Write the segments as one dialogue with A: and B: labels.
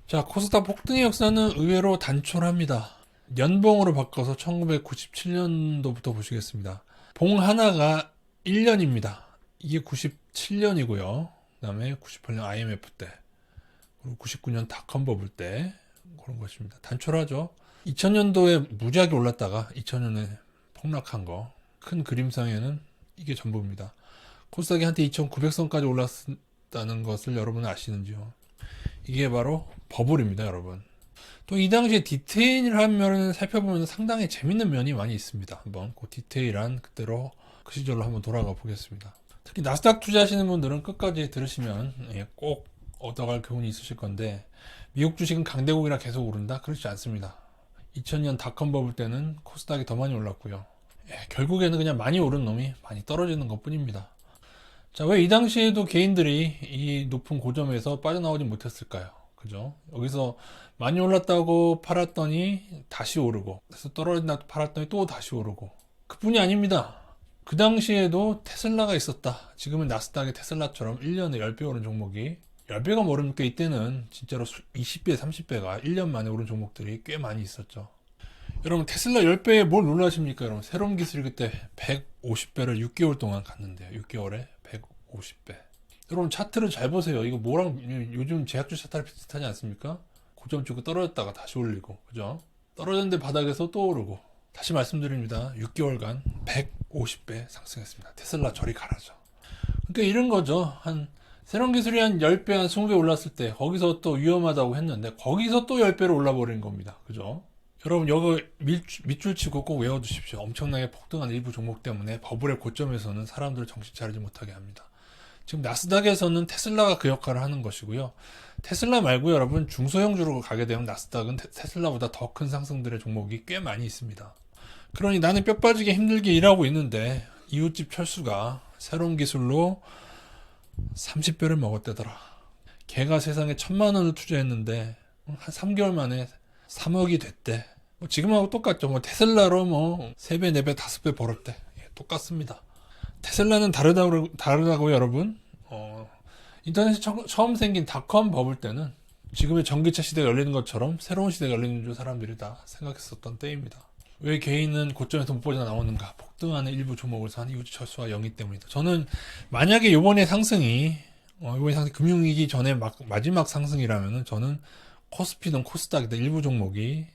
A: 자, 코스닥 폭등의 역사는 의외로 단촐합니다. 연봉으로 바꿔서 1997년도부터 보시겠습니다. 봉 하나가 1년입니다. 이게 97년이고요. 그 다음에 98년 IMF 때, 그리고 99년 닷컴 버블 때, 그런 것입니다. 단촐하죠. 2000년도에 무지하게 올랐다가 2000년에 폭락한 거. 큰 그림상에는 이게 전부입니다. 코스닥이 한때 2900선까지 올랐다는 것을 여러분은 아시는지요? 이게 바로 버블입니다, 여러분. 또 이 당시에 디테일한 면을 살펴보면 상당히 재밌는 면이 많이 있습니다. 한번 그 디테일한 그대로 그 시절로 한번 돌아가 보겠습니다. 특히 나스닥 투자하시는 분들은 끝까지 들으시면 꼭 얻어갈 교훈이 있으실 건데, 미국 주식은 강대국이라 계속 오른다? 그렇지 않습니다. 2000년 닷컴 버블 때는 코스닥이 더 많이 올랐고요. 결국에는 그냥 많이 오른 놈이 많이 떨어지는 것 뿐입니다. 자, 왜 이 당시에도 개인들이 이 높은 고점에서 빠져나오지 못했을까요? 그죠? 여기서 많이 올랐다고 팔았더니 다시 오르고, 그래서 떨어진다고 팔았더니 또 다시 오르고. 그뿐이 아닙니다. 그 당시에도 테슬라가 있었다. 지금은 나스닥의 테슬라처럼 1년에 10배 오른 종목이, 10배가 모르니까 이때는 진짜로 20배, 30배가 1년 만에 오른 종목들이 꽤 많이 있었죠. 여러분, 테슬라 10배에 뭘 놀라십니까? 여러분, 새로운 기술이 그때 150배를 6개월 동안 갔는데요. 6개월에 150배. 여러분, 차트를 잘 보세요. 이거 뭐랑 요즘 제약주 차트랑 비슷하지 않습니까? 고점 찍고 떨어졌다가 다시 올리고, 그죠? 떨어졌는데 바닥에서 또 오르고. 다시 말씀드립니다. 6개월간 150배 상승했습니다. 테슬라 저리 가라죠. 그러니까 이런 거죠. 새로운 기술이 한 10배, 한 20배 올랐을 때 거기서 또 위험하다고 했는데 거기서 또 10배로 올라버린 겁니다. 그죠? 여러분, 이거 밑줄 치고 꼭 외워두십시오. 엄청나게 폭등한 일부 종목 때문에 버블의 고점에서는 사람들을 정신 차리지 못하게 합니다. 지금 나스닥에서는 테슬라가 그 역할을 하는 것이고요. 테슬라 말고 여러분, 중소형주로 가게 되면 나스닥은 테슬라보다 더 큰 상승들의 종목이 꽤 많이 있습니다. 그러니 나는 뼈 빠지게 힘들게 일하고 있는데 이웃집 철수가 새로운 기술로 30배를 먹었대더라. 걔가 세상에 1000만 원을 투자했는데 한 3개월 만에 3억이 됐대. 지금하고 똑같죠. 테슬라로 3배, 4배, 5배 벌었대. 똑같습니다. 테슬라는 다르다고요, 여러분. 인터넷이 처음 생긴 닷컴 버블 때는 지금의 전기차 시대가 열리는 것처럼 새로운 시대가 열리는 줄 사람들이 다 생각했었던 때입니다. 왜 개인은 고점에서 못 빠져나오는가? 폭등하는 일부 종목을 산 이웃 철수와 영위 때문이다. 저는 만약에 이번에 상승이 금융위기 전에 마지막 상승이라면은 저는 코스피든 코스닥이든 일부 종목이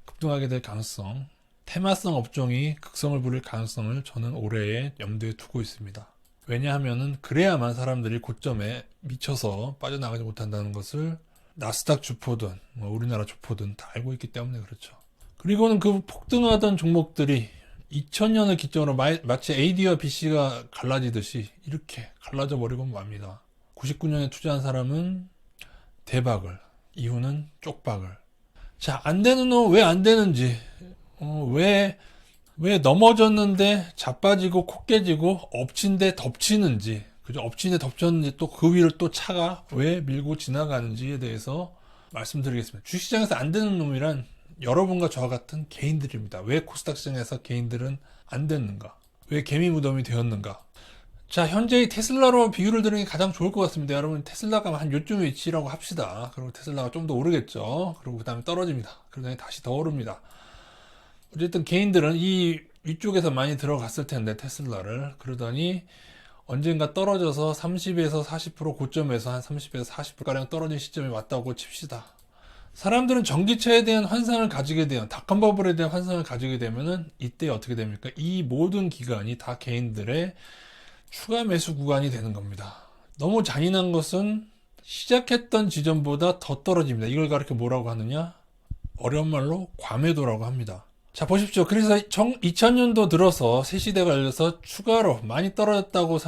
A: 급등하게 될 가능성, 테마성 업종이 극성을 부릴 가능성을 저는 올해에 염두에 두고 있습니다. 왜냐하면은 그래야만 사람들이 고점에 미쳐서 빠져나가지 못한다는 것을 나스닥 주포든 우리나라 주포든 다 알고 있기 때문에 그렇죠. 그리고는 그 폭등하던 종목들이 2000년을 기점으로 마치 AD와 BC가 갈라지듯이 이렇게 갈라져 버리고 맙니다. 99년에 투자한 사람은 대박을, 이후는 쪽박을. 자, 안 되는 놈 왜 안 되는지, 왜 넘어졌는데 자빠지고 코 깨지고 엎친데 덮치는지, 그죠? 엎친데 덮쳤는지 또 그 위를 또 차가 왜 밀고 지나가는지에 대해서 말씀드리겠습니다. 주식시장에서 안 되는 놈이란 여러분과 저와 같은 개인들입니다. 왜 코스닥 시장에서 개인들은 안 됐는가? 왜 개미 무덤이 되었는가? 자, 현재의 테슬라로 비유를 드리는 게 가장 좋을 것 같습니다. 여러분, 테슬라가 한 요쯤 위치라고 합시다. 그리고 테슬라가 좀 더 오르겠죠. 그리고 그 다음에 떨어집니다. 그러더니 다시 더 오릅니다. 어쨌든 개인들은 이 위쪽에서 많이 들어갔을 텐데, 테슬라를. 그러더니 언젠가 떨어져서 30에서 40% 고점에서 한 30에서 40%가량 떨어진 시점이 왔다고 칩시다. 사람들은 전기차에 대한 환상을 가지게 되면, 닷컴 버블에 대한 환상을 가지게 되면은 이때 어떻게 됩니까? 이 모든 기간이 다 개인들의 추가 매수 구간이 되는 겁니다. 너무 잔인한 것은 시작했던 지점보다 더 떨어집니다. 이걸 가르쳐 뭐라고 하느냐? 어려운 말로 과매도라고 합니다. 자, 보십시오. 그래서 2000년도 들어서 새 시대가 열려서 추가로 많이 떨어졌다고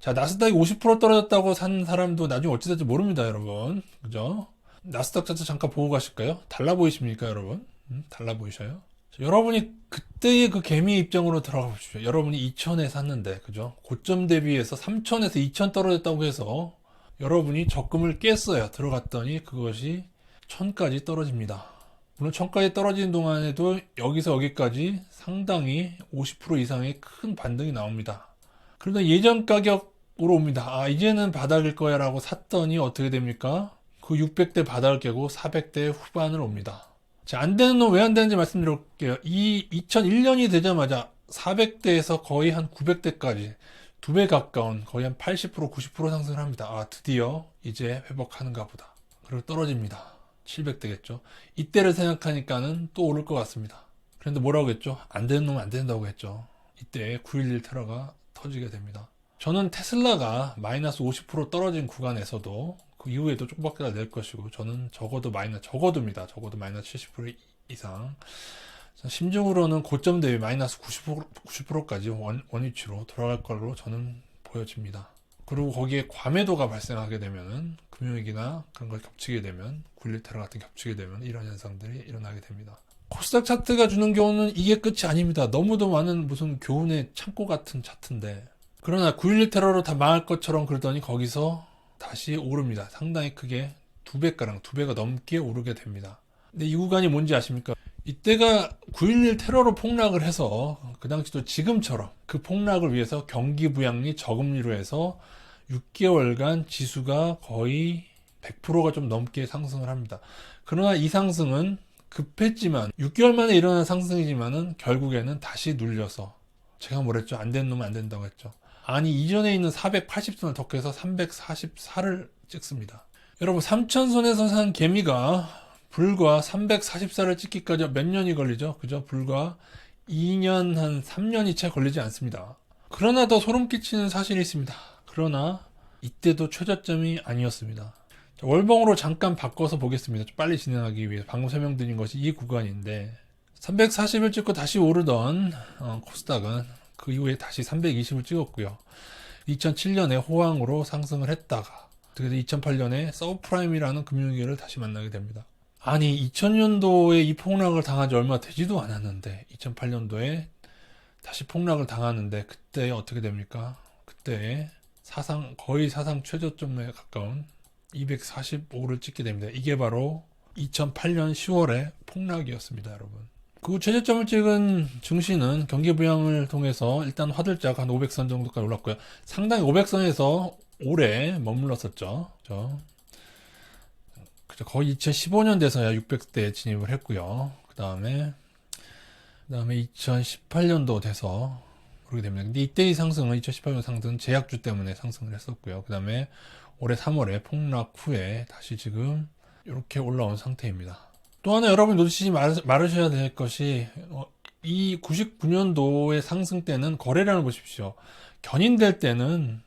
A: 나스닥이 50% 떨어졌다고 산 사람도 나중에 어찌 될지 모릅니다, 여러분. 그죠? 나스닥 차트 잠깐 보고 가실까요? 달라 보이십니까, 여러분? 달라 보이셔요? 여러분이 그때의 그 개미 입장으로 들어가 보십시오. 여러분이 2000에 샀는데, 그죠? 고점 대비해서 3000에서 2000 떨어졌다고 해서 여러분이 적금을 깼어요. 들어갔더니 그것이 1000까지 떨어집니다. 물론 1000까지 떨어지는 동안에도 여기서 여기까지 상당히 50% 이상의 큰 반등이 나옵니다. 그러다 예전 가격으로 옵니다. 아, 이제는 바닥일 거야 라고 샀더니 어떻게 됩니까? 그 600대 바닥을 깨고 400대 후반을 옵니다. 자, 안 되는 놈 왜 안 되는지 말씀드릴게요. 이 2001년이 되자마자 400대에서 거의 한 900대까지 2배 가까운 거의 한 80% 90% 상승을 합니다. 아, 드디어 이제 회복하는가 보다. 그리고 떨어집니다. 700대겠죠. 이때를 생각하니까는 또 오를 것 같습니다. 그런데 뭐라고 했죠? 안 되는 놈은 안 된다고 했죠. 이때 9.11 테러가 터지게 됩니다. 저는 테슬라가 마이너스 50% 떨어진 구간에서도 그 이후에도 조금밖에 낼 것이고, 저는 적어도입니다. 적어도 마이너스 70% 이상. 심적으로는 고점 대비 마이너스 90%까지 원위치로 돌아갈 걸로 저는 보여집니다. 그리고 거기에 과매도가 발생하게 되면은 금융위기나 그런 걸 겹치게 되면 9.11 테러 같은 게 겹치게 되면 이런 현상들이 일어나게 됩니다. 코스닥 차트가 주는 교훈은 이게 끝이 아닙니다. 너무도 많은 무슨 교훈의 창고 같은 차트인데, 그러나 9.11 테러로 다 망할 것처럼 그러더니 거기서 다시 오릅니다. 상당히 크게 2배가 넘게 오르게 됩니다. 근데 이 구간이 뭔지 아십니까? 이때가 9.11 테러로 폭락을 해서 그 당시도 지금처럼 그 폭락을 위해서 경기 부양리 저금리로 해서 6개월간 지수가 거의 100%가 좀 넘게 상승을 합니다. 그러나 이 상승은 급했지만 6개월 만에 일어난 상승이지만은 결국에는 다시 눌려서, 제가 뭐랬죠? 안 되는 놈은 안 된다고 했죠. 아니, 이전에 있는 480선을 덮개서 344를 찍습니다. 여러분, 3000선에서 산 개미가 불과 344를 찍기까지 몇 년이 걸리죠? 그죠? 불과 2년, 한 3년이 채 걸리지 않습니다. 그러나 더 소름 끼치는 사실이 있습니다. 그러나 이때도 최저점이 아니었습니다. 월봉으로 잠깐 바꿔서 보겠습니다. 좀 빨리 진행하기 위해 방금 설명드린 것이 이 구간인데, 340을 찍고 다시 오르던 코스닥은 그 이후에 다시 320을 찍었고요. 2007년에 호황으로 상승을 했다가, 그래서 2008년에 서브프라임이라는 금융위기를 다시 만나게 됩니다. 아니, 2000년도에 이 폭락을 당한 지 얼마 되지도 않았는데 2008년도에 다시 폭락을 당하는데, 그때 어떻게 됩니까? 그때 거의 사상 최저점에 가까운 245를 찍게 됩니다. 이게 바로 2008년 10월의 폭락이었습니다, 여러분. 그 최저점을 찍은 증시는 경기 부양을 통해서 일단 화들짝 한 500선 정도까지 올랐고요. 상당히 500선에서 오래 머물렀었죠. 그죠. 거의 2015년 돼서야 600대에 진입을 했고요. 그 다음에 2018년도 돼서 오르게 됩니다. 근데 이때의 상승은 2018년 상승은 제약주 때문에 상승을 했었고요. 그 다음에 올해 3월에 폭락 후에 다시 지금 이렇게 올라온 상태입니다. 또 하나 여러분 놓치지 말으셔야 될 것이, 이 99년도의 상승 때는 거래량을 보십시오. 견인될 때는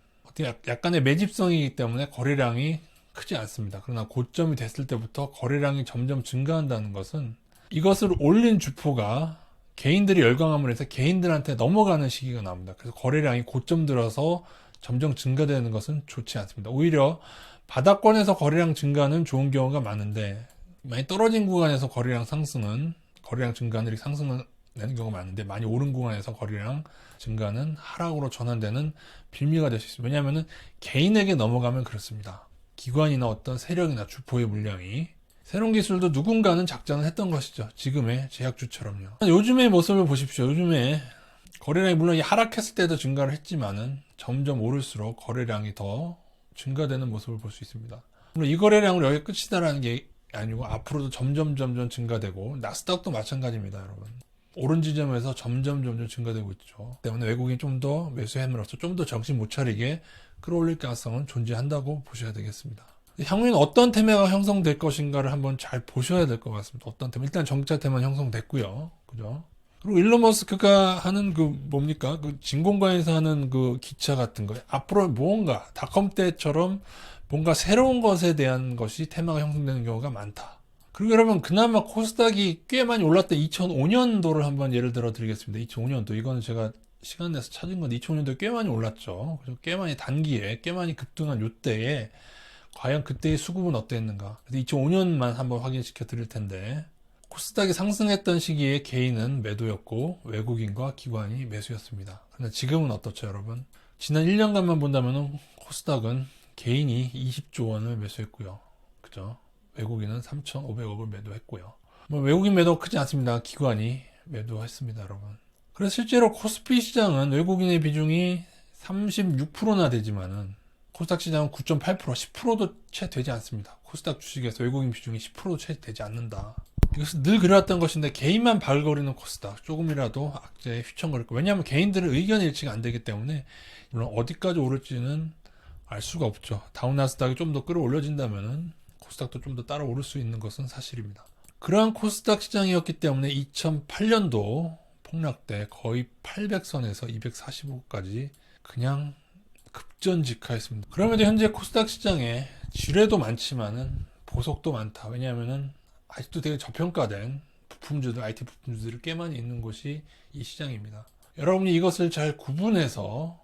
A: 약간의 매집성이기 때문에 거래량이 크지 않습니다. 그러나 고점이 됐을 때부터 거래량이 점점 증가한다는 것은, 이것을 올린 주포가 개인들이 열광함을 해서 개인들한테 넘어가는 시기가 나옵니다. 그래서 거래량이 고점 들어서 점점 증가되는 것은 좋지 않습니다. 오히려 바닥권에서 거래량 증가는 좋은 경우가 많은데, 많이 떨어진 구간에서 거래량 증가는 이렇게 상승을 내는 경우가 많은데, 많이 오른 구간에서 거래량 증가는 하락으로 전환되는 빌미가 될 수 있습니다. 왜냐하면 개인에게 넘어가면 그렇습니다. 기관이나 어떤 세력이나 주포의 물량이, 새로운 기술도 누군가는 작전을 했던 것이죠. 지금의 제약주처럼요. 요즘의 모습을 보십시오. 요즘에 거래량이 물론 하락했을 때도 증가를 했지만은 점점 오를수록 거래량이 더 증가되는 모습을 볼 수 있습니다. 물론 이 거래량으로 여기 끝이다라는 게 아니고 앞으로도 점점 증가되고, 나스닥도 마찬가지입니다, 여러분. 오른 지점에서 점점 증가되고 있죠. 때문에 외국인이 좀 더 매수함으로써 좀 더 정신 못 차리게 끌어올릴 가능성은 존재한다고 보셔야 되겠습니다. 향후에는 어떤 테마가 형성될 것인가를 한번 잘 보셔야 될 것 같습니다. 어떤 테마? 일단 정책 테마는 형성됐고요. 그죠? 그리고 일론 머스크가 하는 그 진공관에서 하는 그 기차 같은 거, 앞으로 무언가 닷컴 때처럼 뭔가 새로운 것에 대한 것이 테마가 형성되는 경우가 많다. 그리고 여러분, 그나마 코스닥이 꽤 많이 올랐던 2005년도를 한번 예를 들어 드리겠습니다. 2005년도, 이거는 제가 시간 내서 찾은 건데 2005년도에 꽤 많이 올랐죠. 그래서 꽤 많이 단기에 꽤 많이 급등한 요때에 과연 그때의 수급은 어땠는가. 그래서 2005년만 한번 확인시켜 드릴 텐데, 코스닥이 상승했던 시기에 개인은 매도였고 외국인과 기관이 매수였습니다. 그런데 지금은 어떻죠, 여러분? 지난 1년간만 본다면 코스닥은 개인이 20조 원을 매수했고요. 그죠? 외국인은 3,500억을 매도했고요. 외국인 매도 크지 않습니다. 기관이 매도했습니다, 여러분. 그래서 실제로 코스피 시장은 외국인의 비중이 36%나 되지만은 코스닥 시장은 9.8%, 10%도 채 되지 않습니다. 코스닥 주식에서 외국인 비중이 10%도 채 되지 않는다. 이것은 늘 그래왔던 것인데 개인만 발거리는 코스닥 조금이라도 악재에 휘청거릴 거. 왜냐하면 개인들은 의견 일치가 안 되기 때문에 물론 어디까지 오를지는 알 수가 없죠. 다운나스닥이 좀 더 끌어올려진다면은 코스닥도 좀 더 따라 오를 수 있는 것은 사실입니다. 그러한 코스닥 시장이었기 때문에 2008년도 폭락 때 거의 800선에서 245까지 그냥 급전직하했습니다. 그러면 현재 코스닥 시장에 지뢰도 많지만은 보석도 많다. 왜냐하면은 아직도 되게 저평가된 부품주들, IT 부품주들이 꽤 많이 있는 곳이 이 시장입니다. 여러분이 이것을 잘 구분해서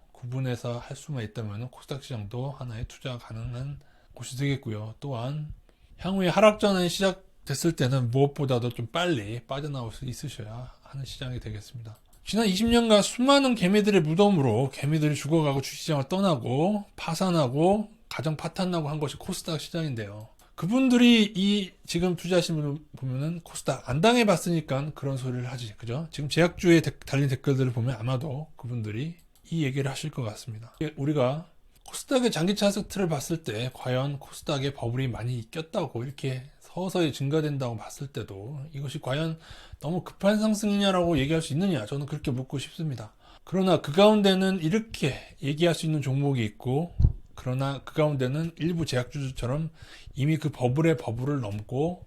A: 할 수만 있다면 코스닥 시장도 하나의 투자 가능한 곳이 되겠고요. 또한 향후에 하락전환이 시작됐을 때는 무엇보다도 좀 빨리 빠져나올 수 있으셔야 하는 시장이 되겠습니다. 지난 20년간 수많은 개미들의 무덤으로 개미들이 죽어가고 주식시장을 떠나고 파산하고 가정 파탄나고 한 것이 코스닥 시장인데요. 그분들이 이 지금 투자하시는 분 보면은 코스닥 안 당해봤으니까 그런 소리를 하지, 그죠? 지금 제약주에 달린 댓글들을 보면 아마도 그분들이 이 얘기를 하실 것 같습니다. 우리가 코스닥의 장기 차트를 봤을 때 과연 코스닥에 버블이 많이 꼈다고 이렇게 서서히 증가된다고 봤을 때도 이것이 과연 너무 급한 상승이냐라고 얘기할 수 있느냐, 저는 그렇게 묻고 싶습니다. 그러나 그 가운데는 이렇게 얘기할 수 있는 종목이 있고, 그러나 그 가운데는 일부 제약주처럼 이미 그 버블의 버블을 넘고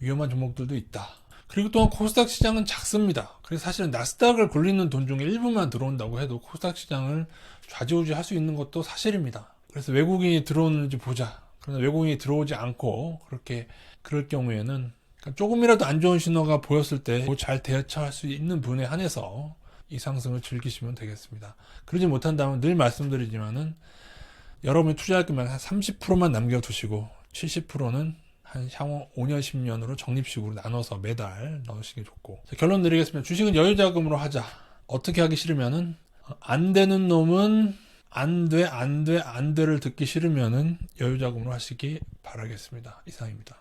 A: 위험한 종목들도 있다. 그리고 또한 코스닥 시장은 작습니다. 그래서 사실은 나스닥을 굴리는 돈 중에 일부만 들어온다고 해도 코스닥 시장을 좌지우지할 수 있는 것도 사실입니다. 그래서 외국인이 들어오는지 보자. 그러나 외국인이 들어오지 않고 그럴 경우에는 조금이라도 안 좋은 신호가 보였을 때 잘 대처할 수 있는 분에 한해서 이 상승을 즐기시면 되겠습니다. 그러지 못한다면 늘 말씀드리지만은 여러분이 투자할 금액 한 30%만 남겨두시고 70%는 한 향후 5년, 10년으로 적립식으로 나눠서 매달 넣으시기 좋고. 자, 결론 드리겠습니다. 주식은 여유자금으로 하자. 어떻게 하기 싫으면은 안 되는 놈은 안 돼를 듣기 싫으면은 여유자금으로 하시기 바라겠습니다. 이상입니다.